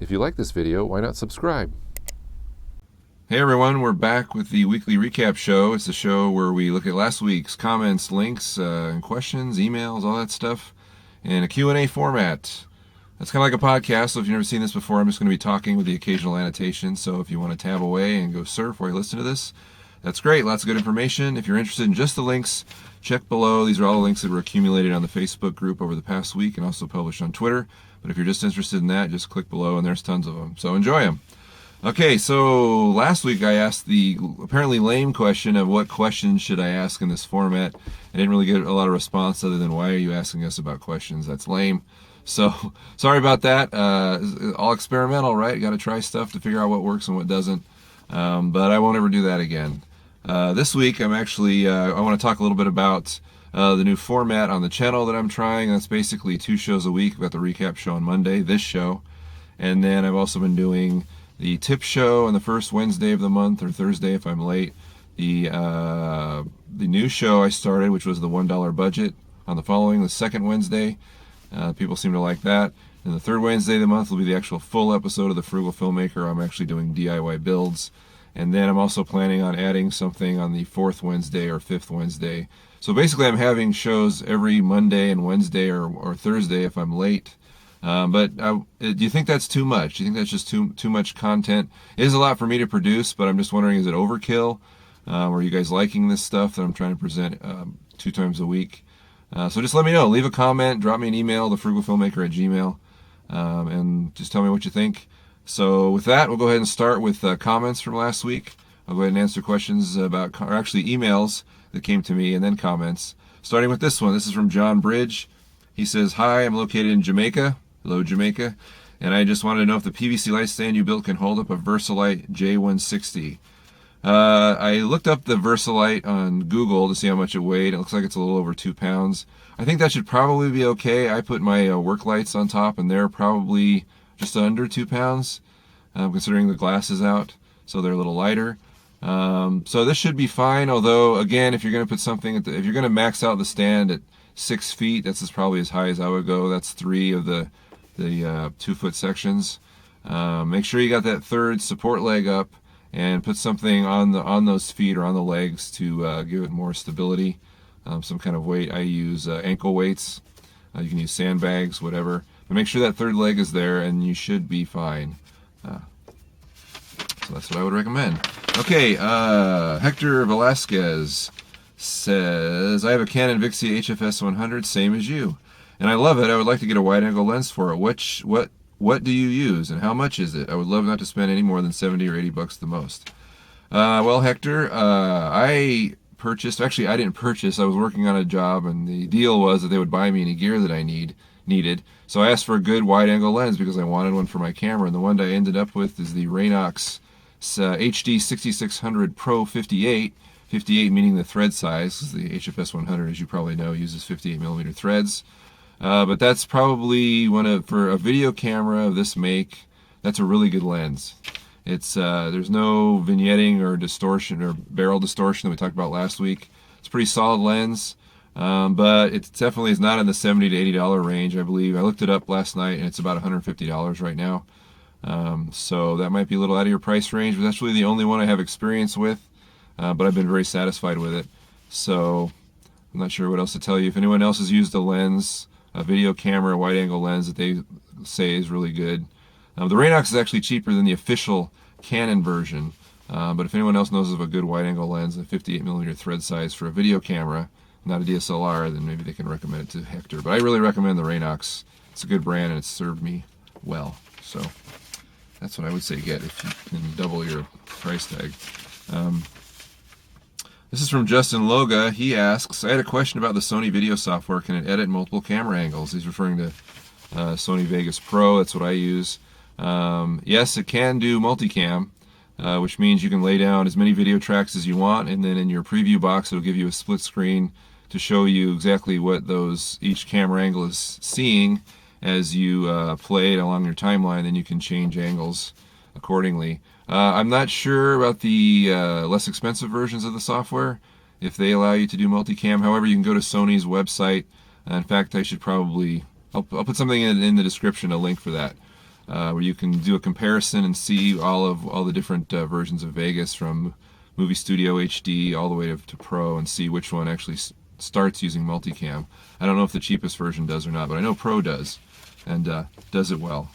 If you like this video, why not subscribe? Hey everyone, we're back with the weekly recap show. It's the show where we look at last week's comments, links, and questions, emails, all that stuff in a Q&A format. That's kind of like a podcast, so if you've never seen this before, I'm just going to be talking with the occasional annotation. So if you want to tab away and go surf while you listen to this, that's great. Lots of good information. If you're interested in just the links, check below. These are all the links that were accumulated on the Facebook group over the past week and also published on Twitter. But if you're just interested in that, just click below and there's tons of them. So enjoy them. Okay, so last week I asked the apparently lame question of what questions should I ask in this format. I didn't really get a lot of response other than why are you asking us about questions? That's lame. So sorry about that. All experimental, right? Got to try stuff to figure out what works and what doesn't. But I won't ever do that again. This week I'm actually, I want to talk a little bit about the new format on the channel that I'm trying. That's basically 2 shows a week. I've got the recap show on Monday, this show. And then I've also been doing the tip show on the first Wednesday of the month, or Thursday if I'm late. The new show I started, which was the $1 budget, on the second Wednesday. People seem to like that. And the third Wednesday of the month will be the actual full episode of The Frugal Filmmaker. I'm actually doing DIY builds. And then I'm also planning on adding something on the 4th Wednesday or 5th Wednesday. So basically I'm having shows every Monday and Wednesday or Thursday if I'm late. But do you think that's too much? Do you think that's just too much content? It is a lot for me to produce, but I'm just wondering, is it overkill? Are you guys liking this stuff that I'm trying to present 2 times a week? So just let me know. Leave a comment, drop me an email, thefrugalfilmmaker@gmail.com, and just tell me what you think. So with that, we'll go ahead and start with comments from last week. I'll go ahead and answer questions about, or actually emails that came to me, and then comments. Starting with this one. This is from John Bridge. He says, "Hi, I'm located in Jamaica." Hello, Jamaica. "And I just wanted to know if the PVC light stand you built can hold up a Versalite J160. I looked up the Versalite on Google to see how much it weighed. It looks like it's a little over 2 pounds. I think that should probably be okay. I put my work lights on top, and they're probably just under 2 pounds, considering the glass is out, so they're a little lighter. So this should be fine, although, again, if you're going to put something, if you're going to max out the stand at 6 feet, that's probably as high as I would go. That's 3 of the 2-foot sections. Make sure you got that third support leg up and put something on those feet or on the legs to give it more stability. Some kind of weight. I use ankle weights. You can use sandbags, whatever. But make sure that third leg is there and you should be fine. So that's what I would recommend. Okay, Hector Velasquez says, "I have a Canon Vixia HFS 100, same as you. And I love it. I would like to get a wide-angle lens for it. What do you use and how much is it? I would love not to spend any more than 70 or 80 bucks the most." Well, Hector, I purchased, actually I didn't purchase, I was working on a job and the deal was that they would buy me any gear that I needed. So I asked for a good wide-angle lens because I wanted one for my camera, and the one that I ended up with is the Raynox HD-6600 Pro 58. 58 meaning the thread size, because the HFS 100, as you probably know, uses 58mm threads. But that's probably for a video camera of this make, that's a really good lens. It's there's no vignetting or distortion or barrel distortion that we talked about last week. It's a pretty solid lens, but it definitely is not in the $70 to $80 range, I believe. I looked it up last night and it's about $150 right now. So that might be a little out of your price range, but that's really the only one I have experience with. But I've been very satisfied with it. So I'm not sure what else to tell you. If anyone else has used a lens, a video camera, a wide-angle lens that they say is really good. The Raynox is actually cheaper than the official Canon version. But if anyone else knows of a good wide-angle lens and 58mm thread size for a video camera, not a DSLR, then maybe they can recommend it to Hector. But I really recommend the Raynox. It's a good brand and it's served me well. So that's what I would say get if you can double your price tag. This is from Justin Loga. He asks, "I had a question about the Sony video software. Can it edit multiple camera angles?" He's referring to Sony Vegas Pro. That's what I use. Yes, it can do multicam, which means you can lay down as many video tracks as you want, and then in your preview box it'll give you a split screen to show you exactly what each camera angle is seeing as you play it along your timeline. Then you can change angles accordingly. I'm not sure about the less expensive versions of the software, if they allow you to do multicam. However, you can go to Sony's website. In fact, I'll put something in the description, a link for that. where you can do a comparison and see all the different versions of Vegas, from Movie Studio HD all the way to Pro, and see which one actually starts using multicam. I don't know if the cheapest version does or not, but I know Pro does, and does it well.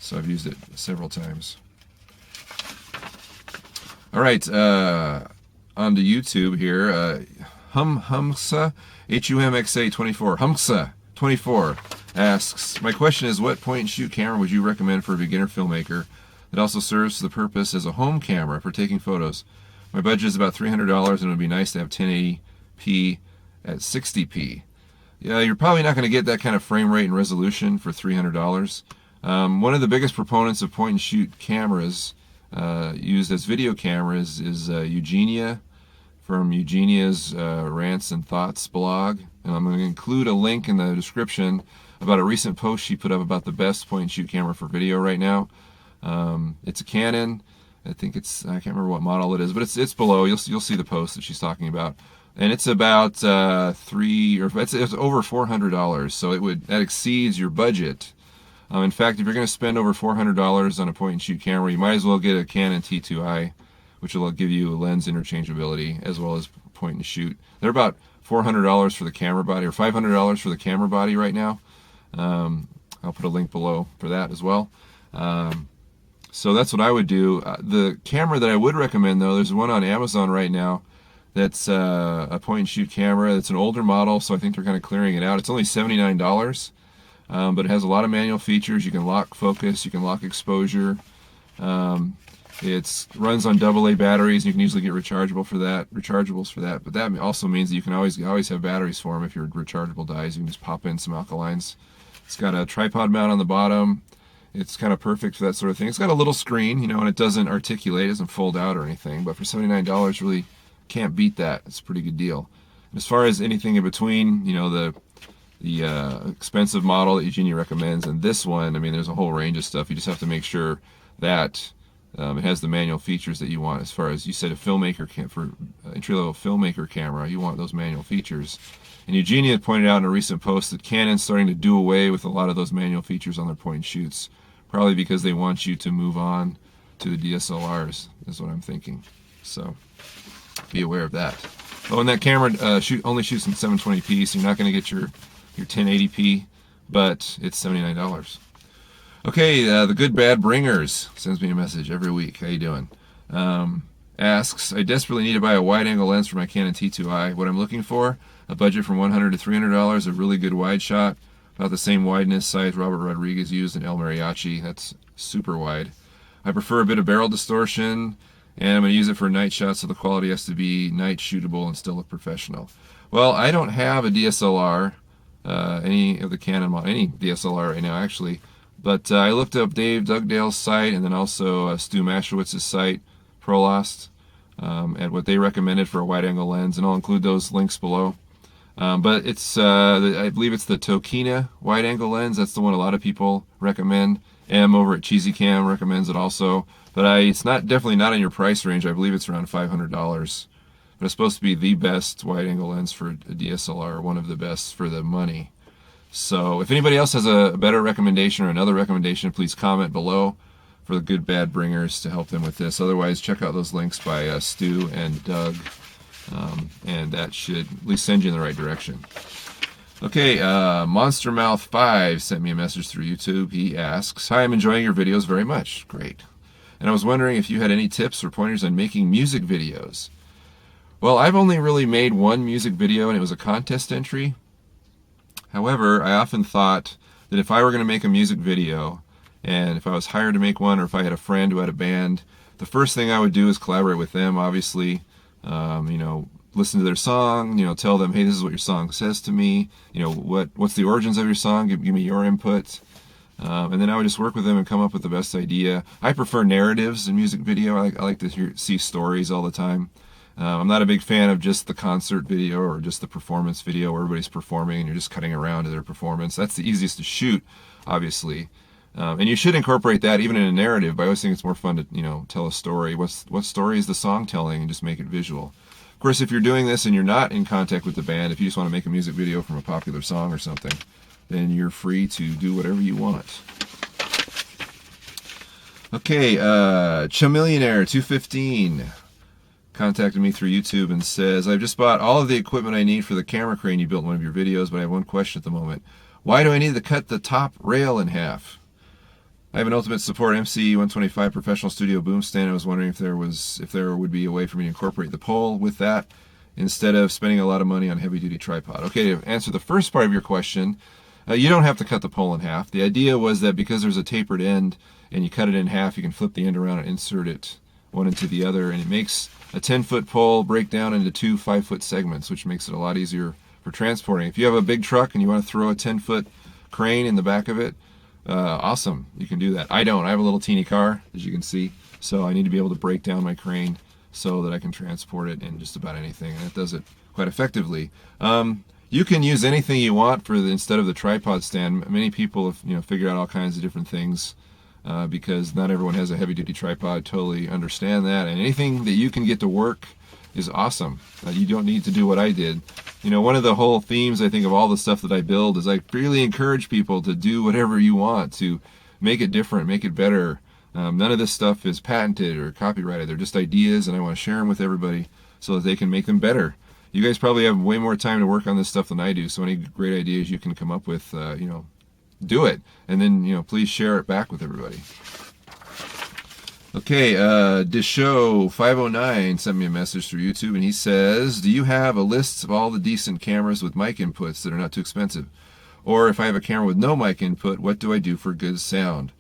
So I've used it several times. All right, on to YouTube here. Humxa, HUMXA24, Humxa24 asks, my question is, what point-and-shoot camera would you recommend for a beginner filmmaker that also serves the purpose as a home camera for taking photos? My budget is about $300, and it would be nice to have 1080p at 60p. Yeah, you're probably not going to get that kind of frame rate and resolution for $300. One of the biggest proponents of point-and-shoot cameras used as video cameras is Eugenia, from Eugenia's Rants and Thoughts blog. And I'm going to include a link in the description about a recent post she put up about the best point-and-shoot camera for video right now. It's a Canon. I think I can't remember what model it is, but it's below. You'll see the post that she's talking about. And it's about it's over $400, so that exceeds your budget. In fact, if you're going to spend over $400 on a point-and-shoot camera, you might as well get a Canon T2i, which will give you lens interchangeability as well as point-and-shoot. They're about $400 for the camera body, or $500 for the camera body right now. I'll put a link below for that as well. So that's what I would do. The camera that I would recommend, though, there's one on Amazon right now that's a point-and-shoot camera. It's an older model, so I think they're kind of clearing it out. It's only $79, but it has a lot of manual features. You can lock focus, you can lock exposure. It runs on AA batteries. You can usually get rechargeables for that. But that also means that you can always have batteries for them. If your rechargeable dies, you can just pop in some alkalines. It's got a tripod mount on the bottom. It's kind of perfect for that sort of thing. It's got a little screen, and it doesn't articulate, it doesn't fold out or anything. But for $79, really can't beat that. It's a pretty good deal. And as far as anything in between, the expensive model that Eugenia recommends and this one, I mean, there's a whole range of stuff. You just have to make sure that it has the manual features that you want. As far as you said, for entry-level filmmaker camera, you want those manual features. And Eugenia had pointed out in a recent post that Canon's starting to do away with a lot of those manual features on their point-and-shoots, probably because they want you to move on to the DSLRs, is what I'm thinking. So be aware of that. Oh, and that camera only shoots in 720p, so you're not going to get your 1080p, but it's $79. Okay, the Good Bad Bringers sends me a message every week. How you doing? Asks, I desperately need to buy a wide-angle lens for my Canon T2i. What I'm looking for, a budget from $100 to $300, a really good wide shot, about the same wideness size Robert Rodriguez used in El Mariachi. That's super wide. I prefer a bit of barrel distortion, and I'm going to use it for night shots, so the quality has to be night shootable and still look professional. Well, I don't have a DSLR, any of the Canon model, any DSLR right now, actually. But I looked up Dave Dugdale's site and then also Stu Maschwitz's site, ProLost, and what they recommended for a wide-angle lens, and I'll include those links below. But it's, I believe it's the Tokina wide-angle lens. That's the one a lot of people recommend. M over at Cheesy Cam recommends it also. But it's definitely not in your price range. I believe it's around $500. But it's supposed to be the best wide-angle lens for a DSLR, one of the best for the money. So if anybody else has a better recommendation or another recommendation, please comment below for the Good Bad Bringers to help them with this. Otherwise, check out those links by Stu and Doug, and that should at least send you in the right direction. Okay, Monster Mouth 5 sent me a message through YouTube. He asks, hi, I'm enjoying your videos very much. Great. And I was wondering if you had any tips or pointers on making music videos. Well, I've only really made one music video, and it was a contest entry. However, I often thought that if I were going to make a music video, and if I was hired to make one, or if I had a friend who had a band, the first thing I would do is collaborate with them, obviously. Listen to their song, tell them, hey, this is what your song says to me. What's the origins of your song? Give me your input. And then I would just work with them and come up with the best idea. I prefer narratives in music video. I like to see stories all the time. I'm not a big fan of just the concert video or just the performance video where everybody's performing and you're just cutting around to their performance. That's the easiest to shoot, obviously. And you should incorporate that even in a narrative, but I always think it's more fun to, tell a story. What story is the song telling, and just make it visual. Of course, if you're doing this and you're not in contact with the band, if you just want to make a music video from a popular song or something, then you're free to do whatever you want. Okay, Chamillionaire215 contacted me through YouTube and says, I've just bought all of the equipment I need for the camera crane you built in one of your videos, but I have one question at the moment. Why do I need to cut the top rail in half? I have an Ultimate Support MC125 professional studio boom stand. I was wondering if there would be a way for me to incorporate the pole with that instead of spending a lot of money on heavy-duty tripod. Okay, to answer the first part of your question, you don't have to cut the pole in half. The idea was that because there's a tapered end and you cut it in half, you can flip the end around and insert it one into the other, and it makes a 10-foot pole break down into two 5-foot segments, which makes it a lot easier for transporting. If you have a big truck and you want to throw a 10-foot crane in the back of it, awesome, you can do that. I don't. I have a little teeny car, as you can see, so I need to be able to break down my crane so that I can transport it in just about anything, and it does it quite effectively. You can use anything you want instead of the tripod stand. Many people have figured out all kinds of different things because not everyone has a heavy-duty tripod. Totally understand that, and anything that you can get to work is awesome. You don't need to do what I did. One of the whole themes, I think, of all the stuff that I build is I really encourage people to do whatever you want to make it different, make it better. None of this stuff is patented or copyrighted. They're just ideas, and I want to share them with everybody so that they can make them better. You guys probably have way more time to work on this stuff than I do, so any great ideas you can come up with, do it. And then, please share it back with everybody. Okay, Dishow509 sent me a message through YouTube, and he says, do you have a list of all the decent cameras with mic inputs that are not too expensive? Or if I have a camera with no mic input, what do I do for good sound?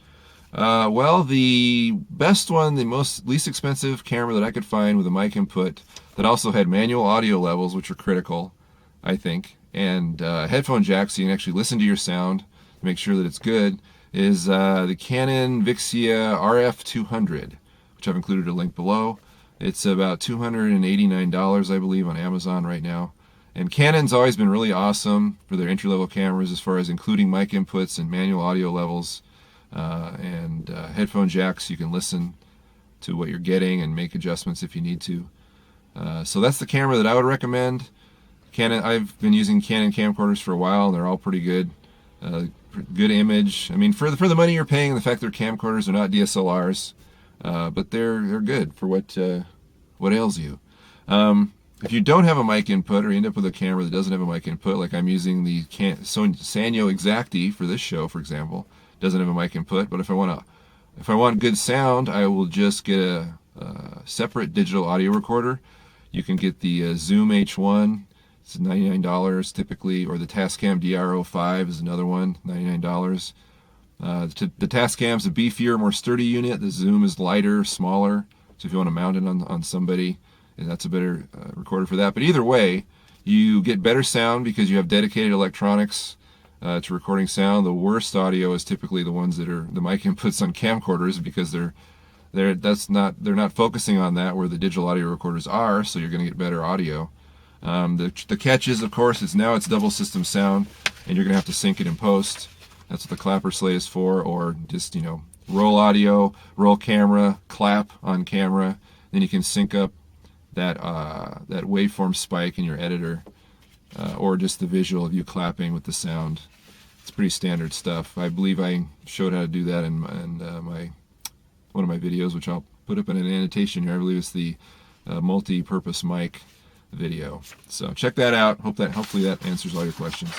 Well, the best one, the least expensive camera that I could find with a mic input that also had manual audio levels, which are critical, I think, and headphone jacks so you can actually listen to your sound to make sure that it's good, is the Canon Vixia RF200, which I've included a link below. It's about $289, I believe, on Amazon right now. And Canon's always been really awesome for their entry-level cameras as far as including mic inputs and manual audio levels and headphone jacks. You can listen to what you're getting and make adjustments if you need to. So that's the camera that I would recommend. Canon. I've been using Canon camcorders for a while, and they're all pretty good. Good image. I mean, for the money you're paying, and the fact they're camcorders, they're not DSLRs, but they're good for what ails you. If you don't have a mic input, or you end up with a camera that doesn't have a mic input, like I'm using the Sony Sanyo Exacti for this show, for example, doesn't have a mic input. But if I want good sound, I will just get a separate digital audio recorder. You can get the Zoom H1. It's $99 typically, or the Tascam DR05 is another one, $99. The Tascam's a beefier, more sturdy unit. The Zoom is lighter, smaller. So if you want to mount it on somebody, that's a better recorder for that. But either way, you get better sound because you have dedicated electronics to recording sound. The worst audio is typically the ones that are the mic inputs on camcorders because they're not focusing on that where the digital audio recorders are. So you're going to get better audio. The catch is, of course, it's double system sound, and you're going to have to sync it in post. That's what the clapper slate is for, or just, roll audio, roll camera, clap on camera. Then you can sync up that waveform spike in your editor, or just the visual of you clapping with the sound. It's pretty standard stuff. I believe I showed how to do that in one of my videos, which I'll put up in an annotation here. I believe it's the multi-purpose mic video. So check that out. Hopefully that answers all your questions.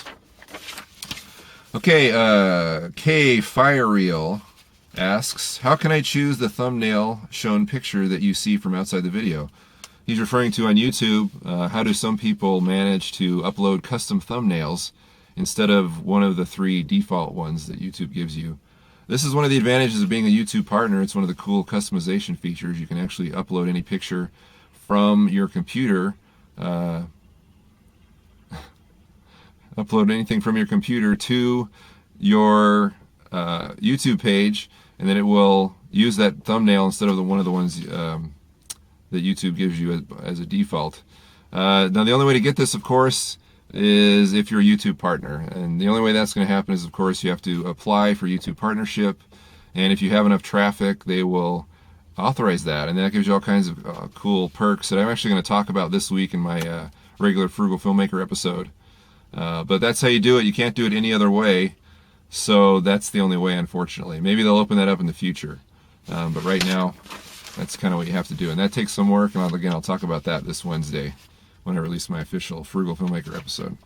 Okay, K Firereel asks, how can I choose the thumbnail shown picture that you see from outside the video? He's referring to on YouTube, how do some people manage to upload custom thumbnails instead of one of the 3 default ones that YouTube gives you. This is one of the advantages of being a YouTube partner. It's one of the cool customization features. You can actually upload any picture from your computer, upload anything from your computer to your YouTube page, and then it will use that thumbnail instead of one of the ones that YouTube gives you as a default. Now the only way to get this, of course, is if you're a YouTube partner, and the only way that's going to happen is, of course, you have to apply for YouTube partnership, and if you have enough traffic, they will authorize that, and that gives you all kinds of cool perks that I'm actually going to talk about this week in my regular Frugal Filmmaker episode. But that's how you do it. You can't do it any other way, so that's the only way, unfortunately. Maybe they'll open that up in the future. But right now, that's kind of what you have to do. And that takes some work, and I'll talk about that this Wednesday when I release my official Frugal Filmmaker episode.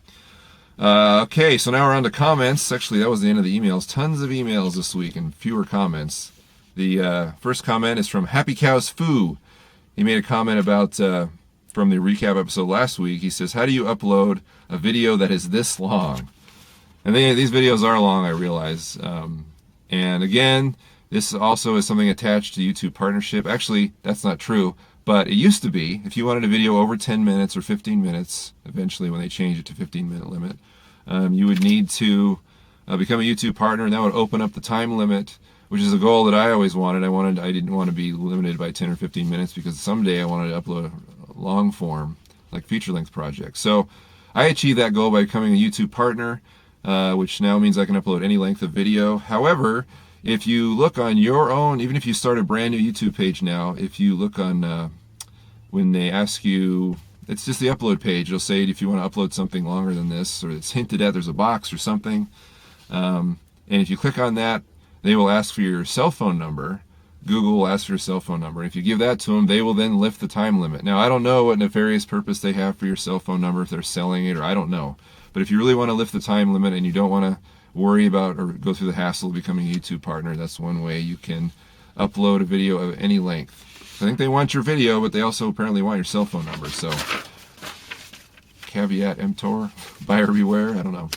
Okay, so now we're on to comments. Actually, that was the end of the emails. Tons of emails this week and fewer comments. The first comment is from Happy Cows Foo. He made a comment about, from the recap episode last week. He says, how do you upload a video that is this long? And these videos are long, I realize. And again, this also is something attached to YouTube partnership. Actually, that's not true, but it used to be. If you wanted a video over 10 minutes or 15 minutes, eventually when they changed it to 15-minute limit, you would need to become a YouTube partner, and that would open up the time limit, which is a goal that I always wanted. I didn't want to be limited by 10 or 15 minutes because someday I wanted to upload a long form, like feature-length projects. So I achieved that goal by becoming a YouTube partner, which now means I can upload any length of video. However, if you look on your own, even if you start a brand new YouTube page now, if you look on, when they ask you, it's just the upload page, it'll say if you want to upload something longer than this, or it's hinted at, there's a box or something. And if you click on that, they will ask for your cell phone number. Google will ask for your cell phone number. If you give that to them, they will then lift the time limit. Now, I don't know what nefarious purpose they have for your cell phone number, if they're selling it, or I don't know. But if you really want to lift the time limit and you don't want to worry about or go through the hassle of becoming a YouTube partner, that's one way you can upload a video of any length. I think they want your video, but they also apparently want your cell phone number. So, caveat emptor, buyer beware, I don't know.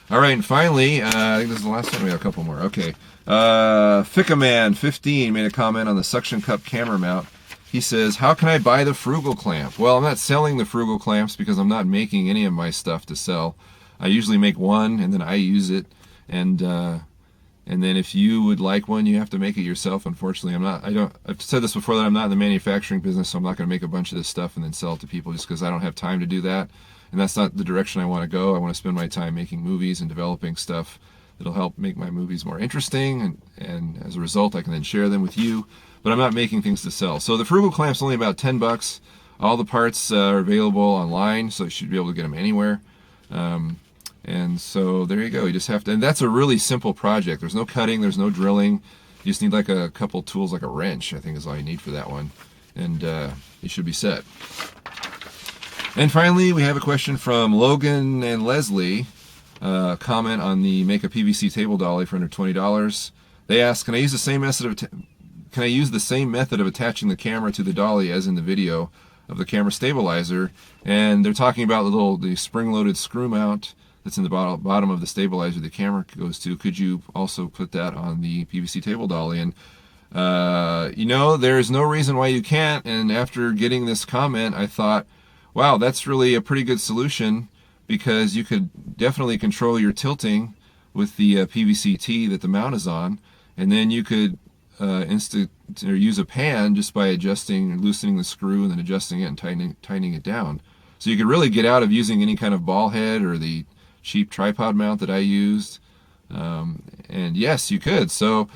All right, and finally, I think this is the last one. We have a couple more. Okay. Fickaman15 made a comment on the suction cup camera mount. He says, how can I buy the Frugal clamp? Well, I'm not selling the Frugal clamps because I'm not making any of my stuff to sell. I usually make one, and then I use it. And then if you would like one, you have to make it yourself. Unfortunately, I've said this before, that I'm not in the manufacturing business, so I'm not going to make a bunch of this stuff and then sell it to people just because I don't have time to do that. And that's not the direction I want to go. I want to spend my time making movies and developing stuff that'll help make my movies more interesting, and as a result, I can then share them with you. But I'm not making things to sell. So the Frugal clamp's only about $10. All the parts are available online, so you should be able to get them anywhere. And so there you go. You just have to, and that's a really simple project. There's no cutting, there's no drilling. You just need like a couple tools, like a wrench, I think is all you need for that one. And you should be set. And finally, we have a question from Logan and Leslie. Comment on the make a PVC table dolly for under $20. They ask, can I use the same method of attaching the camera to the dolly as in the video of the camera stabilizer? And they're talking about the spring-loaded screw mount that's in the bottom of the stabilizer the camera goes to. Could you also put that on the PVC table dolly? And there's no reason why you can't. And after getting this comment, I thought, wow, that's really a pretty good solution, because you could definitely control your tilting with the PVC T that the mount is on, and then you could use a pan just by adjusting and loosening the screw and then adjusting it and tightening it down. So you could really get out of using any kind of ball head or the cheap tripod mount that I used. And yes, you could. So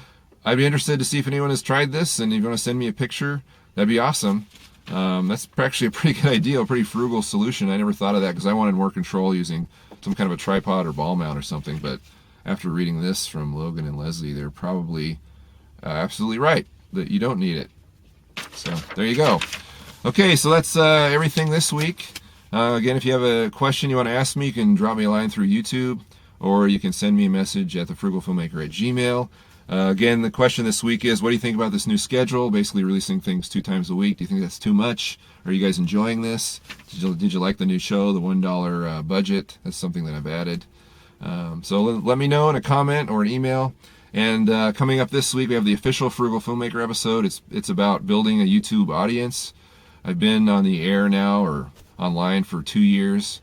I'd be interested to see if anyone has tried this, and if you want to send me a picture, that'd be awesome. That's actually a pretty good idea, a pretty frugal solution. I never thought of that because I wanted more control using some kind of a tripod or ball mount or something. But after reading this from Logan and Leslie, they're probably absolutely right that you don't need it. So there you go. Okay, so that's everything this week. Again, if you have a question you want to ask me, you can drop me a line through YouTube, or you can send me a message at thefrugalfilmmaker@gmail.com. Again, the question this week is, what do you think about this new schedule? Basically releasing things 2 times a week. Do you think that's too much? Are you guys enjoying this? Did you like the new show, the $1 budget? That's something that I've added. So let me know in a comment or an email. And coming up this week, we have the official Frugal Filmmaker episode. It's about building a YouTube audience. I've been on the air now, or online, for 2 years.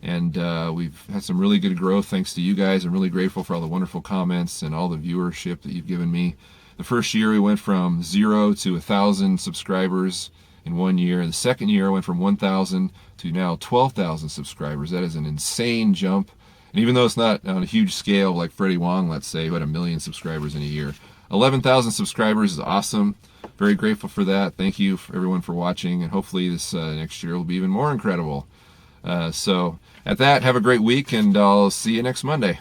And we've had some really good growth thanks to you guys. I'm really grateful for all the wonderful comments and all the viewership that you've given me. The first year we went from 0 to 1,000 subscribers in 1 year. The second year I went from 1,000 to now 12,000 subscribers. That is an insane jump. And even though it's not on a huge scale like Freddie Wong, let's say, who had 1 million subscribers in a year, 11,000 subscribers is awesome. Very grateful for that. Thank you everyone for watching, and hopefully this next year will be even more incredible. So at that, have a great week, and I'll see you next Monday.